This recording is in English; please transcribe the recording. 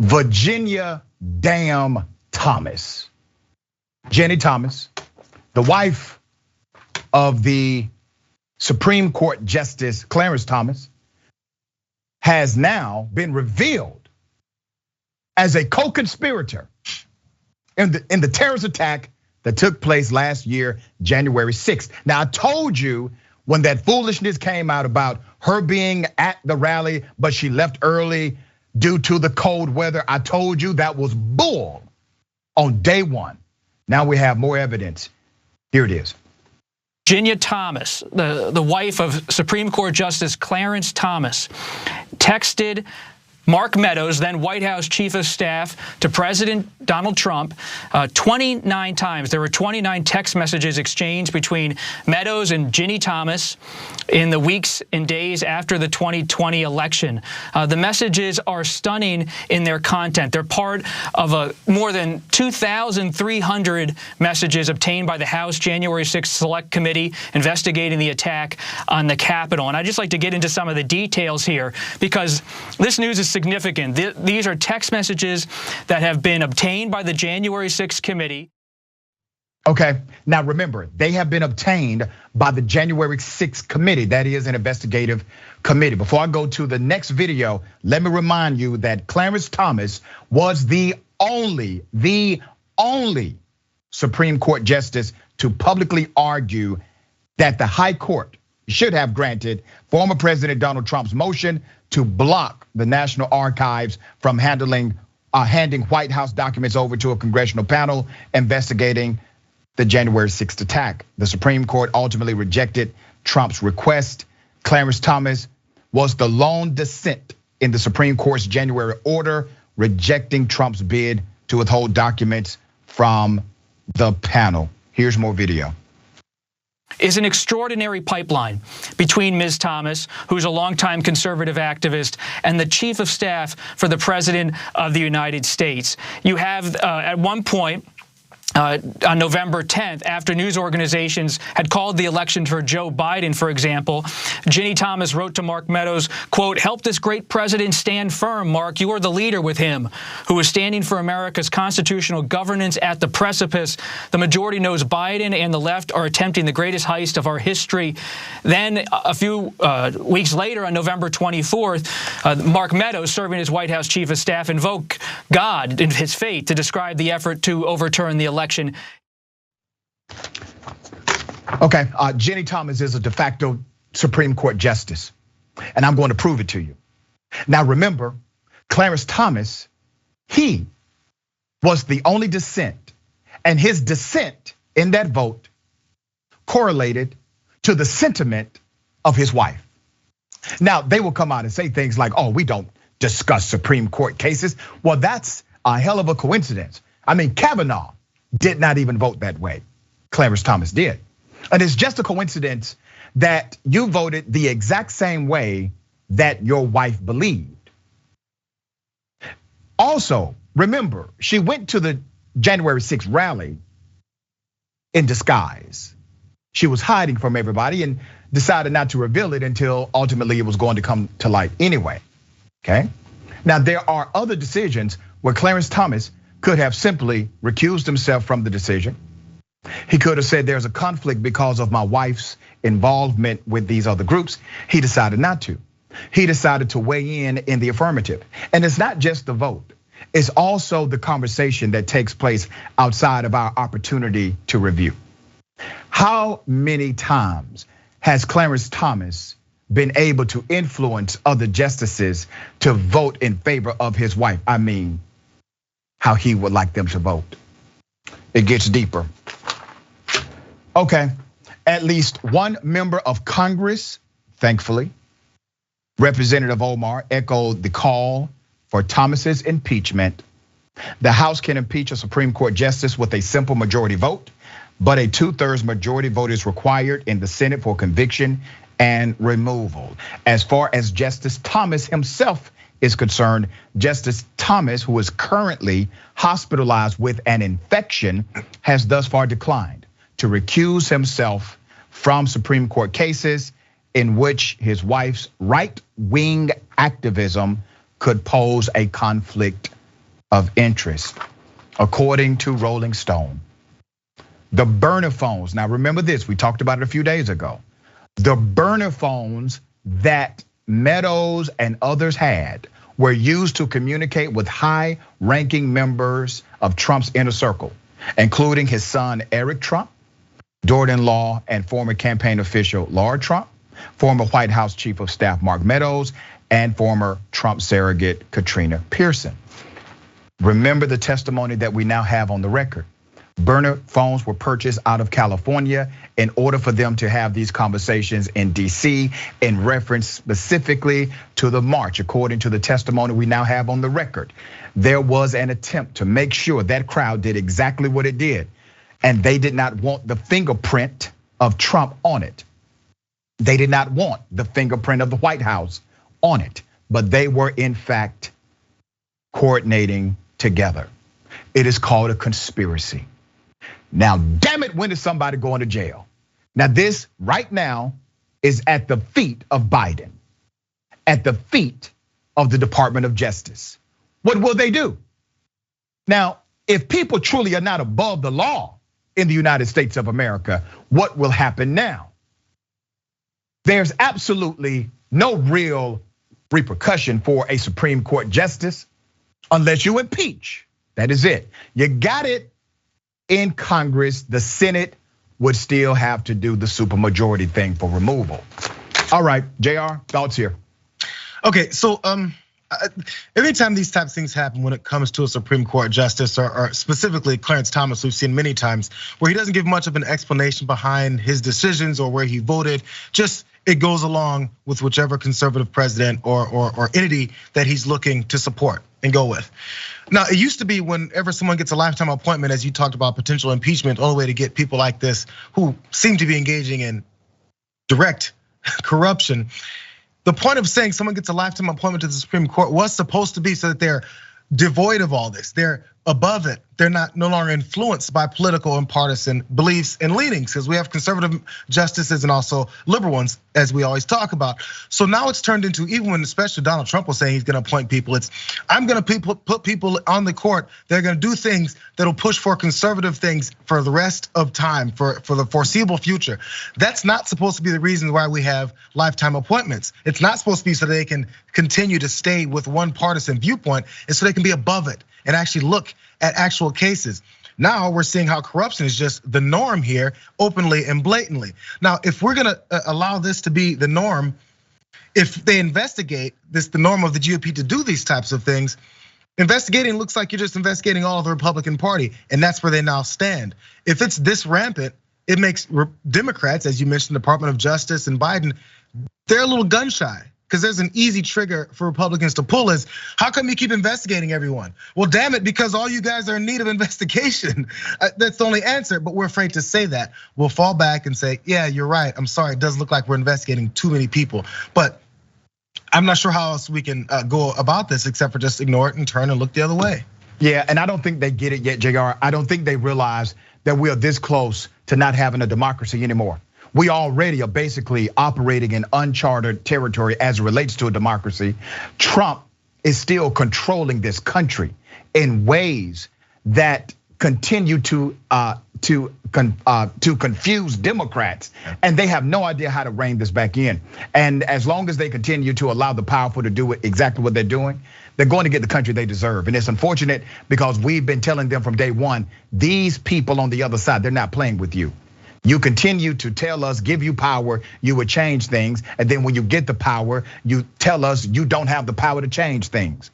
Virginia damn Thomas. Ginni Thomas, the wife of the Supreme Court Justice Clarence Thomas, has now been revealed as a co-conspirator in the terrorist attack that took place last year, January 6th. Now, I told you when that foolishness came out about her being at the rally, but she left early due to the cold weather, I told you that was bull on day one. Now we have more evidence. Here it is. Ginni Thomas, the wife of Supreme Court Justice Clarence Thomas, texted Mark Meadows, then White House Chief of Staff to President Donald Trump, 29 times. There were 29 text messages exchanged between Meadows and Ginni Thomas in the weeks and days after the 2020 election. The messages are stunning in their content. They're part of more than 2,300 messages obtained by the House January 6th Select Committee investigating the attack on the Capitol. And I'd just like to get into some of the details here because this news is significant. These are text messages that have been obtained by the January 6th committee. Okay, now remember, they have been obtained by the January 6th committee. That is an investigative committee. Before I go to the next video, let me remind you that Clarence Thomas was the only Supreme Court justice to publicly argue that the high court should have granted former President Donald Trump's motion to block the National Archives from handing White House documents over to a congressional panel investigating the January 6th attack. The Supreme Court ultimately rejected Trump's request. Clarence Thomas was the lone dissent in the Supreme Court's January order, rejecting Trump's bid to withhold documents from the panel. Here's more video. Is an extraordinary pipeline between Ms. Thomas, who's a longtime conservative activist, and the chief of staff for the president of the United States. You have at one point, on November 10th, after news organizations had called the election for Joe Biden, for example, Ginni Thomas wrote to Mark Meadows, quote, "Help this great president stand firm, Mark. You are the leader with him, who is standing for America's constitutional governance at the precipice. The majority knows Biden and the left are attempting the greatest heist of our history." Then a few weeks later, on November 24th, Mark Meadows, serving as White House chief of staff, invoked God and his fate to describe the effort to overturn the election. Okay, Ginni Thomas is a de facto Supreme Court justice, and I'm going to prove it to you. Now remember, Clarence Thomas, he was the only dissent, and his dissent in that vote correlated to the sentiment of his wife. Now, they will come out and say things like, oh, we don't discuss Supreme Court cases. Well, that's a hell of a coincidence. I mean, Kavanaugh did not even vote that way. Clarence Thomas did. And it's just a coincidence that you voted the exact same way that your wife believed. Also, remember, she went to the January 6th rally in disguise. She was hiding from everybody and decided not to reveal it until ultimately it was going to come to light anyway, okay? Now, there are other decisions where Clarence Thomas could have simply recused himself from the decision. He could have said there's a conflict because of my wife's involvement with these other groups. He decided not to. He decided to weigh in the affirmative. And it's not just the vote. It's also the conversation that takes place outside of our opportunity to review. How many times has Clarence Thomas been able to influence other justices to vote in favor of his wife? I mean, how he would like them to vote. It gets deeper. Okay, at least one member of Congress, thankfully, Representative Omar, echoed the call for Thomas's impeachment. The House can impeach a Supreme Court justice with a simple majority vote, but a 2/3 majority vote is required in the Senate for conviction and removal. As far as Justice Thomas himself is concerned, Justice Thomas, who is currently hospitalized with an infection, has thus far declined to recuse himself from Supreme Court cases in which his wife's right-wing activism could pose a conflict of interest, according to Rolling Stone. The burner phones, now remember this, we talked about it a few days ago. The burner phones that Meadows and others had were used to communicate with high-ranking members of Trump's inner circle, including his son Eric Trump, daughter-in-law and former campaign official Laura Trump, former White House Chief of Staff Mark Meadows, and former Trump surrogate Katrina Pearson. Remember the testimony that we now have on the record. Burner phones were purchased out of California in order for them to have these conversations in DC in reference specifically to the march. According to the testimony we now have on the record, there was an attempt to make sure that crowd did exactly what it did. And they did not want the fingerprint of Trump on it. They did not want the fingerprint of the White House on it, but they were in fact coordinating together. It is called a conspiracy. Now, damn it, when is somebody going to jail? Now, this right now is at the feet of Biden, at the feet of the Department of Justice. What will they do? Now, if people truly are not above the law in the United States of America, what will happen now? There's absolutely no real repercussion for a Supreme Court justice unless you impeach. That is it. You got it in Congress. The Senate would still have to do the supermajority thing for removal. All right, Jayar, thoughts here. Okay, so every time these types of things happen when it comes to a Supreme Court justice, or specifically Clarence Thomas, we've seen many times where he doesn't give much of an explanation behind his decisions or where he voted. Just it goes along with whichever conservative president or entity that he's looking to support and go with. Now, it used to be whenever someone gets a lifetime appointment, as you talked about potential impeachment, the only way to get people like this who seem to be engaging in direct corruption. The point of saying someone gets a lifetime appointment to the Supreme Court was supposed to be so that they're devoid of all this. They're above it. They're no longer influenced by political and partisan beliefs and leanings, because we have conservative justices and also liberal ones, as we always talk about. So now it's turned into, even when especially Donald Trump was saying he's gonna appoint people, it's I'm gonna put people on the court. They're gonna do things that'll push for conservative things for the rest of time, for the foreseeable future. That's not supposed to be the reason why we have lifetime appointments. It's not supposed to be so they can continue to stay with one partisan viewpoint. It's so they can be above it and actually look at actual cases. Now we're seeing how corruption is just the norm here, openly and blatantly. Now, if we're gonna allow this to be the norm, if they investigate this, the norm of the GOP to do these types of things, investigating looks like you're just investigating all of the Republican Party, and that's where they now stand. If it's this rampant, it makes Democrats, as you mentioned, the Department of Justice and Biden, they're a little gun shy. Because there's an easy trigger for Republicans to pull is, how come you keep investigating everyone? Well, damn it, because all you guys are in need of investigation. That's the only answer, but we're afraid to say that. We'll fall back and say, yeah, you're right. I'm sorry, it does look like we're investigating too many people. But I'm not sure how else we can go about this except for just ignore it and turn and look the other way. Yeah, and I don't think they get it yet, Jayar. I don't think they realize that we are this close to not having a democracy anymore. We already are basically operating in uncharted territory as it relates to a democracy. Trump is still controlling this country in ways that continue to confuse Democrats, and they have no idea how to rein this back in. And as long as they continue to allow the powerful to do exactly what they're doing, they're going to get the country they deserve. And it's unfortunate because we've been telling them from day one, these people on the other side, they're not playing with you. You continue to tell us, give you power, you would change things. And then when you get the power, you tell us you don't have the power to change things.